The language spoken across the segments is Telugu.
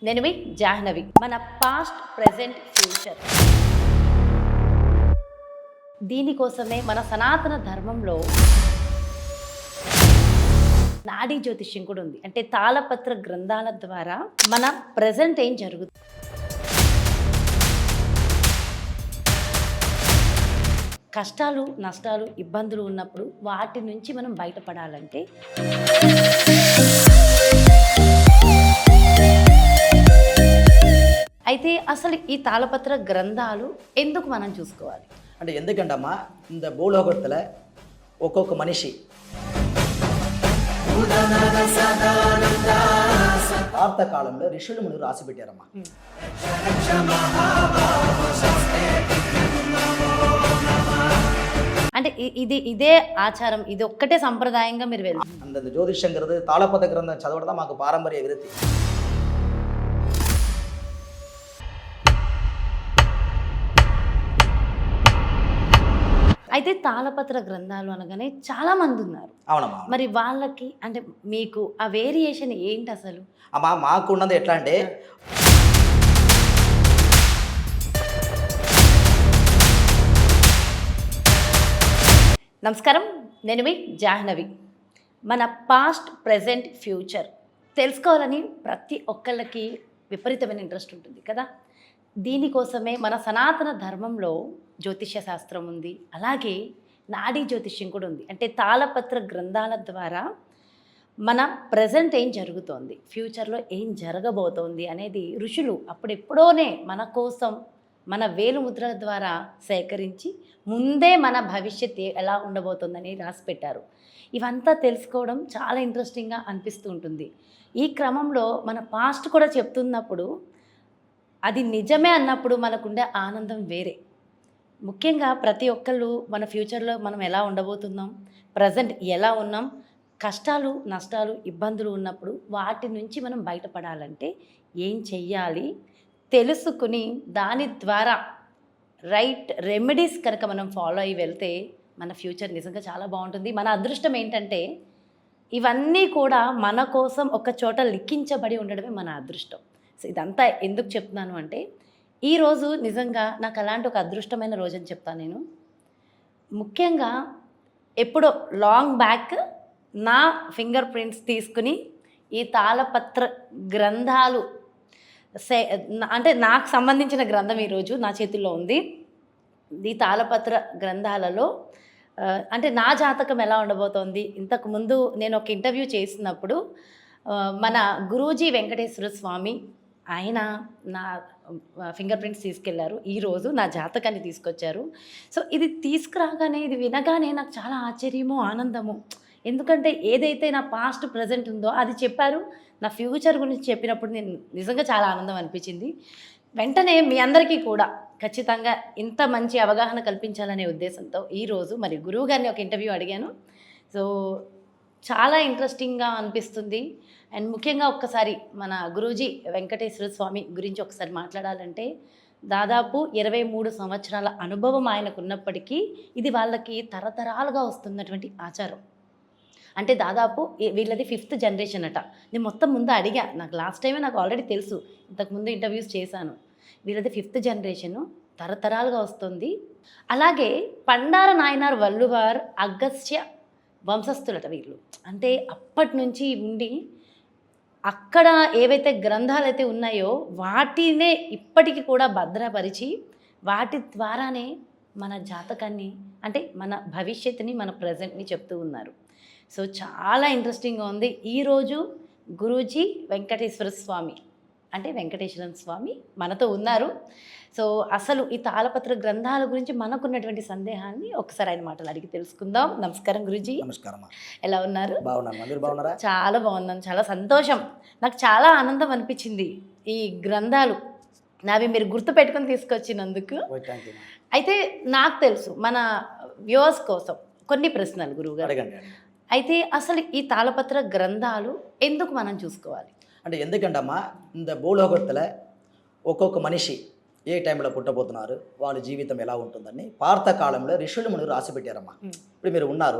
నేను మీ జాహ్నవి. మన పాస్ట్, ప్రెజెంట్, ఫ్యూచర్ దీనికోసమే మన సనాతన ధర్మంలో నాడీ జ్యోతిష్యం కూడా ఉంది. అంటే తాళపత్ర గ్రంథాల ద్వారా మన ప్రెజెంట్ ఏం జరుగుతుంది, కష్టాలు, నష్టాలు, ఇబ్బందులు ఉన్నప్పుడు వాటి నుంచి మనం బయటపడాలంటే అయితే అసలు ఈ తాళపత్ర గ్రంథాలు ఎందుకు మనం చూసుకోవాలి అంటే ఎందుకంటమ్మా இந்த பூலோகத்தில் ఒక్కొక్క మనిషి పాత కాలంలో ఋషులు మునులు రాసి పెట్టారమ్మా. అంటే ఇదే ఆచారం, ఇది ఒక్కటే సంప్రదాయంగా మీరు వెళ్తారు. அந்த ஜோதிஷங்கிறது தாளப்பத கிரந்தம் చదవడం మాకు పారంపర్య విరతి. అయితే తాళపత్ర గ్రంథాలు అనగానే చాలా మంది ఉన్నారు. అవునమ్మా. మరి వాళ్ళకి అంటే మీకు ఆ వేరియేషన్ ఏంటి అసలు? అమ్మా మాకు ఉన్నది ఎట్లా అంటే నమస్కారం, నేను మీ జాహ్నవి. మన పాస్ట్, ప్రెజెంట్, ఫ్యూచర్ తెలుసుకోవాలని ప్రతి ఒక్కళ్ళకి విపరీతమైన ఇంట్రెస్ట్ ఉంటుంది కదా. దీనికోసమే మన సనాతన ధర్మంలో జ్యోతిష్య శాస్త్రం ఉంది, అలాగే నాడీ జ్యోతిష్యం కూడా ఉంది. అంటే తాళపత్ర గ్రంథాల ద్వారా మన ప్రజెంట్ ఏం జరుగుతోంది, ఫ్యూచర్లో ఏం జరగబోతోంది అనేది ఋషులు అప్పుడెప్పుడోనే మన కోసం మన వేలుముద్రల ద్వారా సేకరించి ముందే మన భవిష్యత్ ఎలా ఉండబోతుందని రాసి పెట్టారు. ఇవంతా తెలుసుకోవడం చాలా ఇంట్రెస్టింగ్గా అనిపిస్తూ ఉంటుంది. ఈ క్రమంలో మన పాస్ట్ కూడా చెప్తున్నప్పుడు అది నిజమే అన్నప్పుడు మనకుండే ఆనందం వేరే. ముఖ్యంగా ప్రతి ఒక్కళ్ళు మన ఫ్యూచర్లో మనం ఎలా ఉండబోతున్నాం, ప్రజెంట్ ఎలా ఉన్నాం, కష్టాలు, నష్టాలు, ఇబ్బందులు ఉన్నప్పుడు వాటి నుంచి మనం బయటపడాలంటే ఏం చెయ్యాలి తెలుసుకుని దాని ద్వారా రైట్ రెమెడీస్ కనుక మనం ఫాలో అయ్యి వెళ్తే మన ఫ్యూచర్ నిజంగా చాలా బాగుంటుంది. మన అదృష్టం ఏంటంటే ఇవన్నీ కూడా మన కోసం ఒక చోట లిఖించబడి ఉండడమే మన అదృష్టం. సో ఇదంతా ఎందుకు చెప్తున్నాను అంటే ఈరోజు నిజంగా నాకు అలాంటి ఒక అదృష్టమైన రోజు అని చెప్తాను నేను. ముఖ్యంగా ఎప్పుడో లాంగ్ బ్యాక్ నా ఫింగర్ ప్రింట్స్ తీసుకుని ఈ తాళపత్ర గ్రంథాలు అంటే నాకు సంబంధించిన గ్రంథం ఈరోజు నా చేతుల్లో ఉంది. ఈ తాళపత్ర గ్రంథాలలో అంటే నా జాతకం ఎలా ఉండబోతోంది, ఇంతకుముందు నేను ఒక ఇంటర్వ్యూ చేసినప్పుడు మన గురూజీ వెంకటేశ్వర స్వామి ఆయన నా ఫింగర్ ప్రింట్స్ తీసుకెళ్లారు. ఈరోజు నా జాతకాన్ని తీసుకొచ్చారు. సో ఇది తీసుకురాగానే, ఇది వినగానే నాకు చాలా ఆశ్చర్యము, ఆనందము. ఎందుకంటే ఏదైతే నా పాస్ట్ ప్రజెంట్ ఉందో అది చెప్పారు, నా ఫ్యూచర్ గురించి చెప్పినప్పుడు నేను నిజంగా చాలా ఆనందం అనిపించింది. వెంటనే మీ అందరికీ కూడా ఖచ్చితంగా ఇంత మంచి అవగాహన కల్పించాలనే ఉద్దేశంతో ఈరోజు మరి గురువు గారిని ఒక ఇంటర్వ్యూ అడిగాను. సో చాలా ఇంట్రెస్టింగ్గా అనిపిస్తుంది. అండ్ ముఖ్యంగా ఒక్కసారి మన గురూజీ వెంకటేశ్వర స్వామి గురించి ఒకసారి మాట్లాడాలంటే దాదాపు 23 సంవత్సరాల అనుభవం ఆయనకు ఉన్నప్పటికీ ఇది వాళ్ళకి తరతరాలుగా వస్తున్నటువంటి ఆచారం. అంటే దాదాపు వీళ్ళది 5th జనరేషన్ అట. నేను మొత్తం ముందు అడిగా, నాకు లాస్ట్ టైమే నాకు ఆల్రెడీ తెలుసు, ఇంతకుముందు ఇంటర్వ్యూస్ చేశాను. వీళ్ళది 5th జనరేషను, తరతరాలుగా వస్తుంది. అలాగే పండార నాయనార్ వల్లువార్ అగస్త్య వంశస్థులట వీళ్ళు. అంటే అప్పటి నుంచి ఉండి అక్కడ ఏవైతే గ్రంథాలు అయితే ఉన్నాయో వాటినే ఇప్పటికీ కూడా భద్రపరిచి వాటి ద్వారానే మన జాతకాన్ని అంటే మన భవిష్యత్తుని, మన ప్రజెంట్ని చెప్తూ ఉన్నారు. సో చాలా ఇంట్రెస్టింగ్గా ఉంది. ఈరోజు గురూజీ వెంకటేశ్వర స్వామి అంటే వెంకటేశ్వర స్వామి మనతో ఉన్నారు. సో అసలు ఈ తాళపత్ర గ్రంథాల గురించి మనకున్నటువంటి సందేహాన్ని ఒకసారి ఆయన మాటలు అడిగి తెలుసుకుందాం. నమస్కారం గురూజీ. నమస్కారం. ఎలా ఉన్నారు? బాగున్నాను, మీరు బాగున్నారా? చాలా బాగున్నాను, చాలా సంతోషం. నాకు చాలా ఆనందం అనిపించింది ఈ గ్రంథాలు నావి మీరు గుర్తు పెట్టుకొని తీసుకొచ్చినందుకు. అయితే నాకు తెలుసు మన వ్యూవర్స్ కోసం కొన్ని ప్రశ్నలు గురువుగారు. అడగండి. అయితే అసలు ఈ తాళపత్ర గ్రంథాలు ఎందుకు మనం చూసుకోవాలి అంటే ఎందుకంటమ్మా இந்த பூலோகத்தில் ఒక్కొక్క మనిషి ఏ టైంలో పుట్టబోతున్నారు, వాళ్ళ జీవితం ఎలా ఉంటుందని పాత కాలంలో ఋషులు మునులు రాసి పెట్టారమ్మా. ఇప్పుడు మీరు ఉన్నారు,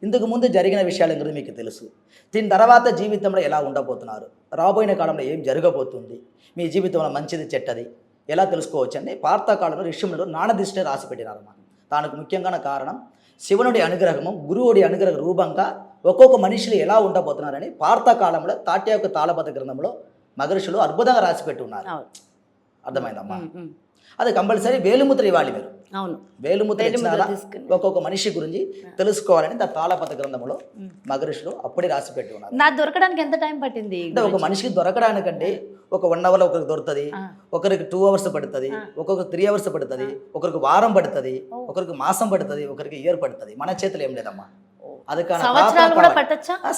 ఇంతకు ముందు జరిగిన విషయాల గురించి మీకు తెలుసు. దీని తర్వాత జీవితంలో ఎలా ఉండబోతున్నారు, రాబోయే కాలంలో ఏం జరగబోతుంది, మీ జీవితంలో మంచిది చెడ్డది ఎలా తెలుసుకోవచ్చు అని పార్థకాలంలో ఋషుములు నాణదిష్టి రాసి పెట్టినారన్నమాట. దానికి ముఖ్యంగా కారణం శివునుడి అనుగ్రహము, గురువుడి అనుగ్రహ రూపంగా ఒక్కొక్క మనుషులు ఎలా ఉండబోతున్నారని పార్థకాలంలో తాట్యాకు తాళపత్ర గ్రంథంలో మహర్షులు అద్భుతంగా రాసి పెట్టి ఉన్నారు. అర్థమైందమ్మా? అది కంపల్సరీ వేలుముద్ర ఇవ్వాలి మీరు. అవును, వేలుముద్ర ఇచ్చినారా ఒక్కొక్క మనిషి గురించి తెలుసుకోవాలని తాళపత్ర గ్రంథంలో మహర్షులు అప్పుడే రాసి పెట్టి ఉన్నారు. నాకు దొరకడానికి ఎంత టైం పట్టింది? అంటే ఒక మనిషికి దొరకడానికంటే ఒక 1 hour ఒకరికి దొరుకుతుంది, ఒకరికి 2 hours పడుతుంది, ఒక్కొక్కరికి 3 hours పడుతుంది, ఒకరికి వారం పడుతుంది, ఒకరికి మాసం పడుతుంది, ఒకరికి ఇయర్ పడుతుంది. మన చేతులు ఏం లేదమ్మా. అది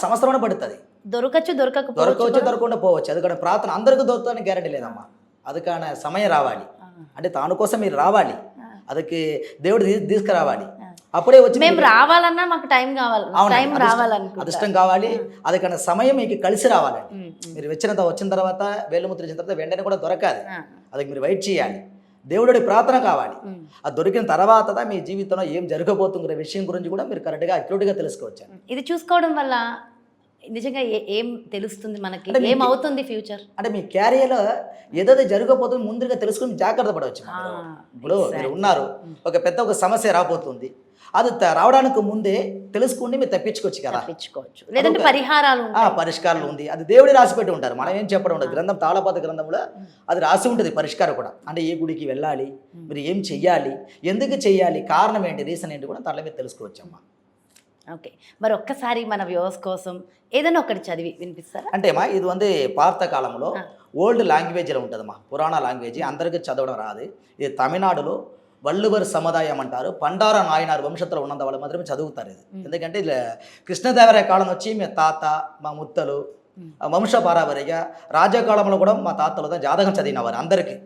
సంవత్సరం పడుతుంది. దొరకవచ్చు దొరకకుండా పోవచ్చు. అది కానీ ప్రార్థన అందరికీ దొరుకుతుందని గ్యారెంటీ లేదమ్మా. అది కానీ సమయం రావాలి, అంటే తాను కోసం మీరు రావాలి, అదికి దేవుడు తీసుకురావాలి. అప్పుడే వచ్చి మేము రావాలన్నా మాకు టైం కావాలి, టైం రావాలని అదృష్టం కావాలి. అది కానీ సమయం మీకు కలిసి రావాలండి. మీరు వచ్చిన తర్వాత వేలుముద్ర ఇచ్చిన తర్వాత వెంటనే కూడా దొరకాలి, అది మీరు వెయిట్ చేయాలి. దేవుడి ప్రార్థన కావాలి. అది దొరికిన తర్వాత మీ జీవితంలో ఏం జరగబోతుందనే విషయం గురించి కూడా మీరు కరెక్ట్గా అక్యురేట్గా తెలుసుకోవచ్చు. ఇది చూసుకోవడం వల్ల నిజంగా ఏం తెలుస్తుంది మనకి, ఏమవుతుంది ఫ్యూచర్ అంటే మీ క్యారియర్లో ఏదైతే జరగబోతుందో ముందుగా తెలుసుకుని జాగ్రత్త పడవచ్చు. ఇప్పుడు మీరు ఉన్నారు, ఒక సమస్య రాబోతుంది, అది రావడానికి ముందే తెలుసుకుని మీరు తప్పించుకోవచ్చు కదా, లేదంటే పరిష్కారాలు ఉంది. అది దేవుడి రాసి పెట్టి ఉంటారు, మనం ఏం చెప్పడం ఉండదు. గ్రంథం తాళపత్ర గ్రంథంలో అది రాసి ఉంటుంది పరిష్కారం కూడా. అంటే ఏ గుడికి వెళ్ళాలి, మీరు ఏం చెయ్యాలి, ఎందుకు చెయ్యాలి, కారణం ఏంటి, రీజన్ ఏంటి కూడా దాంట్లో మీరు తెలుసుకోవచ్చు అమ్మా. ఓకే, మరి ఒక్కసారి మన వ్యూవర్స్ కోసం ఏదైనా ఒకటి చదివి వినిపిస్తారా? అంటే అమ్మా ఇది వంది పాత కాలంలో ఓల్డ్ లాంగ్వేజ్లో ఉంటుందమ్మా, పురాణ లాంగ్వేజ్, అందరికీ చదవడం రాదు. ఇది తమిళనాడులో వల్లువర్ సముదాయం అంటారు, పండార నాయనారు వంశంలో ఉన్నంత వాళ్ళు మాత్రమే చదువుతారు ఇది. ఎందుకంటే కృష్ణదేవరాయ కాలం వచ్చి మీ తాత మా ముత్తలు వంశపారావరిగా రాజ్యకాలంలో కూడా మా తాతలు జాతకం చదివినవారు అందరికీ.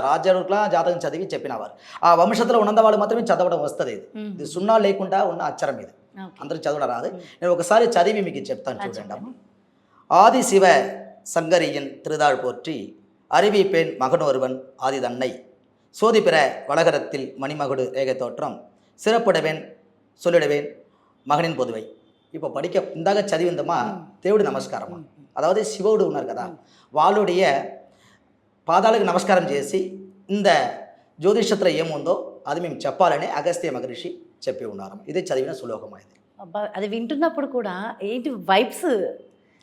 రాజ్యాల జాతకం చదివి చెప్పినవారు. ఆ వంశంలో ఉన్నంత వాళ్ళు మాత్రమే చదవడం వస్తుంది. ఇది సున్నా లేకుండా ఉన్న అక్షరం ఇది, అందరికి చదవడం రాదు. నేను ఒకసారి చదివి మీకు చెప్తాను చూడండి అమ్మ. ఆది శివ சங்கரியன் திருதாள் போற்றி அறிவிப்பேன் மகனொருவன் ஆதிதன்னை சோதிப்பிற வளகரத்தில் மணிமகுடு ரேகை தோற்றம் சிறப்புடவேன் சொல்லிடுவேன் మగనిన్ పొదువై. இப்போ படிக்க ఇందాక చదివిందమ్మా దేవుడి నమస్కారమా, అதாவது శివుడు ఉన్నారు కదా, వాళ్ళుடைய పాదాలకు నమస్కారం చేసి ఇంద జ్యోతిషత్ర ఏముందో అది మేము చెప్పాలని అగస్త్య మహర్షి చెప్పి ఉన్నారు. ఇదే చదివిన శ్లోకం ఇది. అది వింటున్నప్పుడు కూడా ఏంటి వైబ్స్,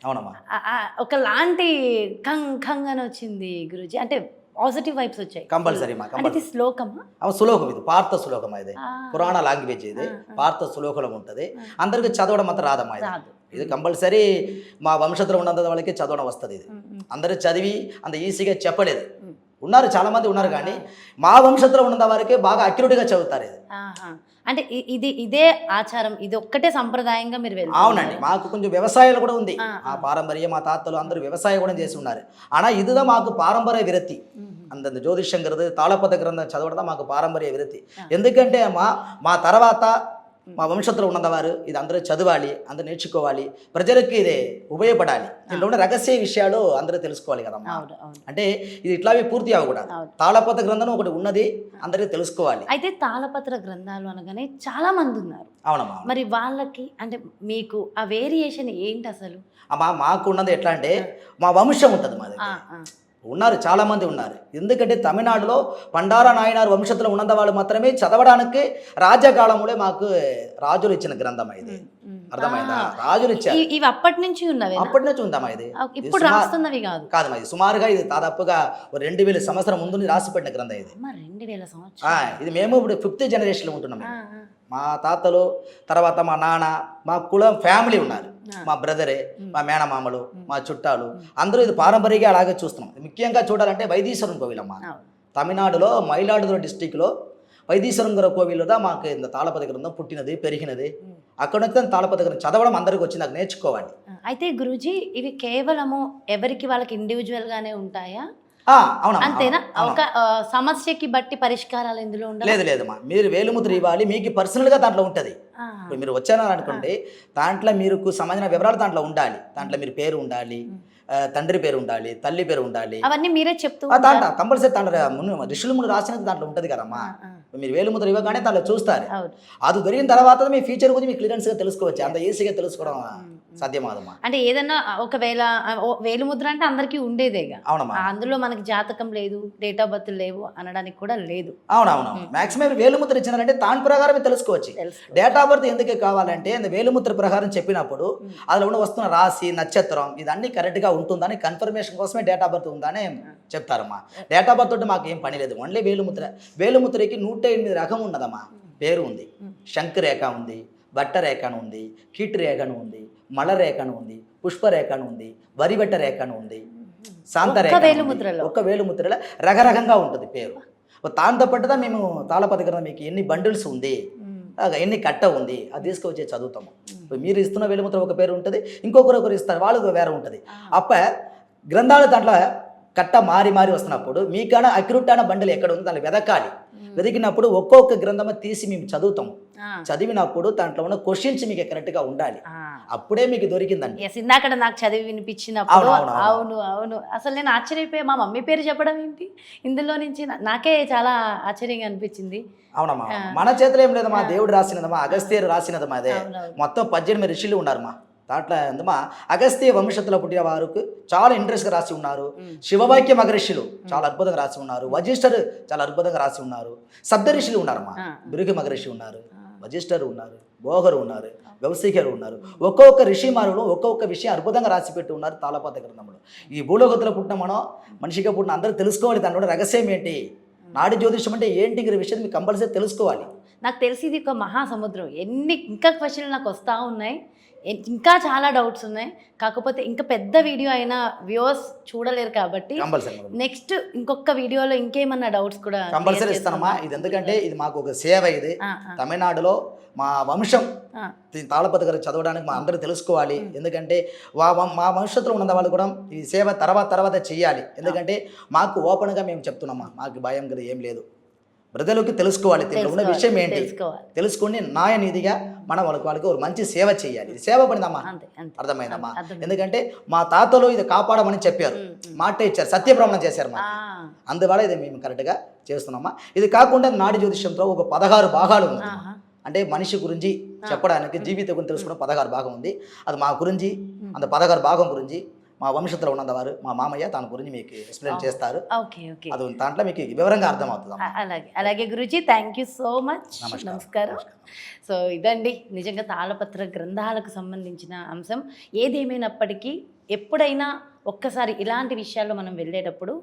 అవునమ్మా, ఒకలాంటి కంగ్ కంగ్ అని వచ్చింది గురుజీ, అంటే పాజిటివ్ వైబ్స్ వచ్చాయి. కంపల్సరీ శ్లోకమా? శ్లోకం ఇది, పార్థ శ్లోకం ఇది, పురాణ లాంగ్వేజ్ ఇది, పార్థ శ్లోకం ఉంటుంది. అందరికి చదవడం మాత్రం రాదమ్మా ఇది కంపల్సరీ మా వంశంలో ఉన్నంత వాళ్ళకి చదవడం వస్తుంది. ఇది అందరూ చదివి అంత ఈజీగా చెప్పలేదు, ఉన్నారు చాలామంది ఉన్నారు, కానీ మా వంశంలో ఉన్నంత వారికి బాగా అక్యురేట్గా చదువుతారు. ఇది అంటే ఇదే ఆచారం, ఇది ఒక్కటే సంప్రదాయంగా మీరు వెళ్ళి? అవునండి, మాకు కొంచెం వ్యవసాయాలు కూడా ఉంది. ఆ పారంపర్యం మా తాతలు అందరూ వ్యవసాయం కూడా చేసి ఉన్నారు. ஆனால் இதுதான் మాకు పారంపర్య విరతి. அந்த జ్యోతిషంగరది తాళపత్ర గ్రంథం చదవడం మాకు పారంపర్య విరతి. ఎందుకంటే మా తర్వాత మా వంశంలో ఉన్నవారు ఇది అందరూ చదవాలి, అందరూ నేర్చుకోవాలి, ప్రజలకి ఇది ఉపయోగపడాలి. దీంట్లో ఉన్న రహస్య విషయాలు అందరూ తెలుసుకోవాలి కదమ్మా. అంటే ఇది ఇట్లాగే పూర్తి అవ్వకూడదు. తాళపత్ర గ్రంథం ఒకటి ఉన్నది, అందరికీ తెలుసుకోవాలి. అయితే తాళపత్ర గ్రంథాలు అనగానే చాలా మంది ఉన్నారు. అవునమ్మా, మరి వాళ్ళకి అంటే మీకు ఆ వేరియేషన్ ఏంటి అసలు? మాకు ఉన్నది ఎట్లా అంటే మా వంశం ఉంటుంది, మాది ఉన్నారు, చాలామంది ఉన్నారు. ఎందుకంటే తమిళనాడులో పండార నాయనారు వంశంలో ఉన్నంత వాళ్ళు మాత్రమే చదవడానికి రాజ్యకాలంలో మాకు రాజులు ఇచ్చిన గ్రంథం ఇది. అర్థమైందా? రాజులు ఇచ్చారు. ఇవి అప్పటి నుంచి ఉన్నవి, అప్పటి నుంచి ఉందమ్మా ఇది. ఇప్పుడు రాస్తున్నవి కాదు కాదమ్మా, ఇది సుమారుగా ఇది దాదాపుగా 2000 సంవత్సరం ముందు రాసిపెట్టిన గ్రంథం ఇది. 2000 సంవత్సరం ఇది మేము ఇప్పుడు 5th జనరేషన్లో ఉంటున్నాం. మా తాతలు తర్వాత మా నాన్న, మా కులం ఫ్యామిలీ ఉన్నారు, మా బ్రదరే, మా మేనమామలు, మా చుట్టాలు అందరూ ఇది పారంపర్యంగా అలాగే చూస్తున్నాం. ముఖ్యంగా చూడాలంటే వైదీశ్వరం కోవిలమ్మ, తమిళనాడులో మయిలాడుదురై డిస్టిక్లో వైదీశ్వరం కోవిల్లో మాకు ఇంత తాళపత్ర గ్రంథం పుట్టినది పెరిగినది. అక్కడ నుంచి తాళపత్ర గ్రంథం చదవడం అందరికి వచ్చి నాకు నేర్చుకోవాలి. అయితే గురూజీ ఇవి కేవలము ఎవరికి వాళ్ళకి ఇండివిజువల్ గానే ఉంటాయా? అంతేనా? ఒక సమస్యకి బట్టి పరిష్కారాలు ఇందులో లేదు లేదమ్మా, మీరు వేలుముద్ర ఇవ్వాలి, మీకు పర్సనల్గా దాంట్లో ఉంటుంది. ఇప్పుడు మీరు వచ్చారని అనుకోండి, దాంట్లో మీరు సంబంధించిన వివరాలు దాంట్లో ఉండాలి. దాంట్లో మీరు పేరు ఉండాలి, తండ్రి పేరు ఉండాలి, తల్లి పేరు ఉండాలి, అవన్నీ మీరే చెప్తూ దాంట్లో కంపల్సరీ దాంట్లో ఋషులు ముందు రాసినది దాంట్లో ఉంటుంది కదమ్మా. మీరు వేలిముద్ర ఇవ్వగానే దానిలో చూస్తారు. అవును. అది దొరికిన తర్వాత మీ ఫ్యూచర్ గురించి మీకు క్లియరెన్స్గా తెలుసుకోవచ్చు. అంత ఈజీగా తెలుసుకోవడం సాధ్యమాదమ్మా. అంటే ఏదన్నా ఒకవేళ వేలిముద్ర అంటే అందరికీ ఉండేదేగా. అవునమ్మా. అందులో మనకి జాతకం లేదు, డేట్ ఆఫ్ బర్త్ లేవు అనడానికి కూడా లేదు. అవునవును. మాక్సిమం వేలుముద్ర ఇచ్చినారంటే దాని ప్రకారమే తెలుసుకోవచ్చు. డేట్ ఆఫ్ బర్త్ ఎందుకు కావాలంటే వేలుముద్ర ప్రకారం చెప్పినప్పుడు అందులో ఉన్న వస్తున్న రాశి, నక్షత్రం ఇదన్నీ కరెక్ట్గా ఉంటుందని కన్ఫర్మేషన్ కోసమే డేట్ ఆఫ్ బర్త్ ఉందని చెప్తారమ్మా. డేట్ ఆఫ్ బర్త్ తోటి మాకు ఏం పని లేదు, ఓన్లీ వేలుముద్ర. వేలుముద్రకి 108 రకం ఉన్నదమ్మా. పేరు ఉంది, శంఖరేఖ ఉంది, బట్టరేఖను ఉంది, కీట్ రేఖను ఉంది, మళరేఖను ఉంది, పుష్పరేఖను ఉంది, వరిబెట్ట రేఖను ఉంది, శాంతరేఖ. ఒక్క వేలుముద్రలో రకరకంగా ఉంటుంది పేరు. దాంతో పాటుగా మేము తాళపత్ర గ్రంథం మీకు ఎన్ని బండిల్స్ ఉంది, ఎన్ని కట్ట ఉంది అది తీసుకొచ్చే చదువుతాము. ఇప్పుడు మీరు ఇస్తున్న వేలుముద్ర ఒక పేరు ఉంటుంది, ఇంకొకరు ఇస్తారు, వాళ్ళకు వేరే ఉంటుంది. అప్ప గ్రంథాలు దాంట్లో కట్ట మారి మారి వస్తున్నప్పుడు మీకైనా అక్యురేట్ అయిన బండిల్ ఎక్కడ ఉంది దాన్ని వెదకాలి. వెతికినప్పుడు ఒక్కొక్క గ్రంథము తీసి మేము చదువుతాము. చదివినప్పుడు దాంట్లో ఉన్న క్వశ్చన్స్ మీకు కరెక్ట్గా ఉండాలి, అప్పుడే మీకు దొరికిందండి. ఇందాక నాకు చదివి వినిపించినప్పుడు అవును అవును అసలు నేను ఆశ్చర్యపోయా. మా మమ్మీ పేరు చెప్పడం ఏంటి ఇందులో నుంచి, నాకే చాలా ఆశ్చర్యంగా అనిపించింది. అవునమ్మా, మన చేతిలో ఏం లేదమ్మా, దేవుడు రాసినదమ్మా, అగస్త్యరు రాసినదమ్మా. అదే మొత్తం 18 ఋషులు ఉన్నారమ్మా. దాంట్లో ఏందమ్మా అగస్త్య వంశత్తులో పుట్టిన వారికి చాలా ఇంట్రెస్ట్గా రాసి ఉన్నారు. శివవాక్య మగరిషులు చాలా అద్భుతంగా రాసి ఉన్నారు. వజిష్ఠరు చాలా అద్భుతంగా రాసి ఉన్నారు. సప్త ఋషులు ఉన్నారమ్మా. భృగు మగరిషి ఉన్నారు, వజిష్ఠరు ఉన్నారు, భోగరు ఉన్నారు, వ్యవసాయకరు ఉన్నారు. ఒక్కొక్క ఋషిమారులు ఒక్కొక్క విషయం అద్భుతంగా రాసి పెట్టి ఉన్నారు తాళపత్ర గ్రంథంలో. ఈ భూలోకత్తులో పుట్టిన మనం మనిషిగా పుట్టిన అందరూ తెలుసుకోవాలి దాంట్లో రహస్యం ఏంటి, నాడి జ్యోతిషం అంటే ఏంటి విషయం మీకు కంపల్సరీ తెలుసుకోవాలి. నాకు తెలిసి ఇది ఒక మహాసముద్రం. ఇంకా క్వశ్చన్లు నాకు వస్తూ ఉన్నాయి, ఇంకా చాలా డౌట్స్ ఉన్నాయి. కాకపోతే ఇంకా పెద్ద వీడియో అయినా వ్యూవర్స్ చూడలేరు కాబట్టి నెక్స్ట్ ఇంకొక వీడియోలో ఇంకేమన్నా డౌట్స్ కూడా కంపల్సరీ ఇస్తానమ్మా. ఇది ఎందుకంటే ఇది మాకు ఒక సేవ. ఇది తమిళనాడులో మా వంశం తాళపత్ర గారు చదవడానికి మా అందరూ తెలుసుకోవాలి. ఎందుకంటే మా వంశంలో ఉన్న వాళ్ళు కూడా ఈ సేవ తర్వాత చేయాలి. ఎందుకంటే మాకు ఓపెన్గా మేము చెప్తున్నామా, మాకు భయం కదా ఏం లేదు. ప్రజలకు తెలుసుకోవాలి, దీంట్లో ఉన్న విషయం ఏంటి తెలుసుకుని న్యాయనిధిగా మనం వాళ్ళకి ఒక మంచి సేవ చేయాలి. ఇది సేవ పడిందమ్మా, అర్థమైందమ్మా. ఎందుకంటే మా తాతలు ఇది కాపాడమని చెప్పారు, మాట ఇచ్చారు, సత్యప్రమాణం చేశారు మా. అందువల్ల ఇది మేము కరెక్ట్గా చేస్తున్నామా. ఇది కాకుండా నాడి జ్యోతిష్యంలో ఒక 16 భాగాలు ఉంది. అంటే మనిషి గురించి చెప్పడానికి, జీవితం గురించి తెలుసుకోవడం 16 భాగం ఉంది. అది మా గురించి అంత 16 భాగం గురించి మా వంశంలో ఉన్నవారు మా మామయ్య దాని గురించి మీకు ఎక్స్ప్లెయిన్ చేస్తారు. అది దాంట్లో మీకు వివరంగా అర్థమవుతుంది. అలాగే Guruji, thank you so much. నమస్కారం. సో ఇదండి నిజంగా తాళపత్ర గ్రంథాలకు సంబంధించిన అంశం. ఏదేమైనప్పటికీ ఎప్పుడైనా ఒక్కసారి ఇలాంటి విషయాల్లో మనం వెళ్ళేటప్పుడు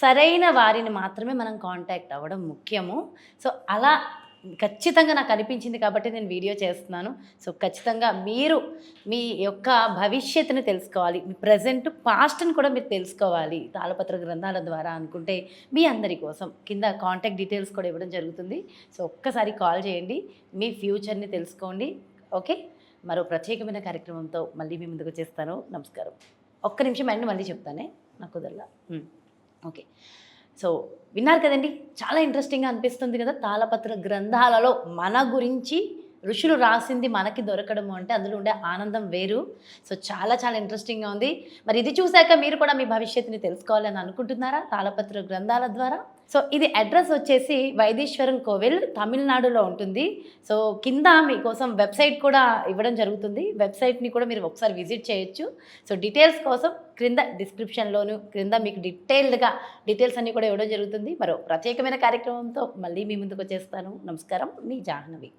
సరైన వారిని మాత్రమే మనం కాంటాక్ట్ అవ్వడం ముఖ్యము. సో అలా ఖచ్చితంగా నాకు అనిపించింది కాబట్టి నేను వీడియో చేస్తున్నాను. సో ఖచ్చితంగా మీరు మీ యొక్క భవిష్యత్తుని తెలుసుకోవాలి, మీ ప్రజెంట్ పాస్ట్ని కూడా మీరు తెలుసుకోవాలి తాళపత్ర గ్రంథాల ద్వారా అనుకుంటే మీ అందరి కోసం కింద కాంటాక్ట్ డీటెయిల్స్ కూడా ఇవ్వడం జరుగుతుంది. సో ఒక్కసారి కాల్ చేయండి, మీ ఫ్యూచర్ని తెలుసుకోండి. ఓకే, మరో ప్రత్యేకమైన కార్యక్రమంతో మళ్ళీ మీ ముందుకు వచ్చేస్తాను. నమస్కారం. ఒక్క నిమిషం అండి, మళ్ళీ చెప్తానే, నాకు కుదరలా. ఓకే, సో విన్నారు కదండి, చాలా ఇంట్రెస్టింగ్గా అనిపిస్తుంది కదా. తాళపత్ర గ్రంథాలలో మన గురించి ఋషులు రాసింది మనకి దొరకడము అంటే అందులో ఉండే ఆనందం వేరు. సో చాలా చాలా ఇంట్రెస్టింగ్గా ఉంది. మరి ఇది చూశాక మీరు కూడా మీ భవిష్యత్తుని తెలుసుకోవాలని అనుకుంటున్నారా తాళపత్ర గ్రంథాల ద్వారా? సో ఇది అడ్రస్ వచ్చేసి వైదీశ్వరం కోవిల్, తమిళనాడులో ఉంటుంది. సో కింద మీకోసం వెబ్సైట్ కూడా ఇవ్వడం జరుగుతుంది. వెబ్సైట్ని కూడా మీరు ఒకసారి విజిట్ చేయొచ్చు. సో డీటెయిల్స్ కోసం క్రింద డిస్క్రిప్షన్లోను క్రింద మీకు డీటెయిల్డ్గా డీటెయిల్స్ అన్నీ కూడా ఇవ్వడం జరుగుతుంది. మరో ప్రత్యేకమైన కార్యక్రమంతో మళ్ళీ మీ ముందుకు వచ్చేస్తాను. నమస్కారం, మీ జాహ్నవి.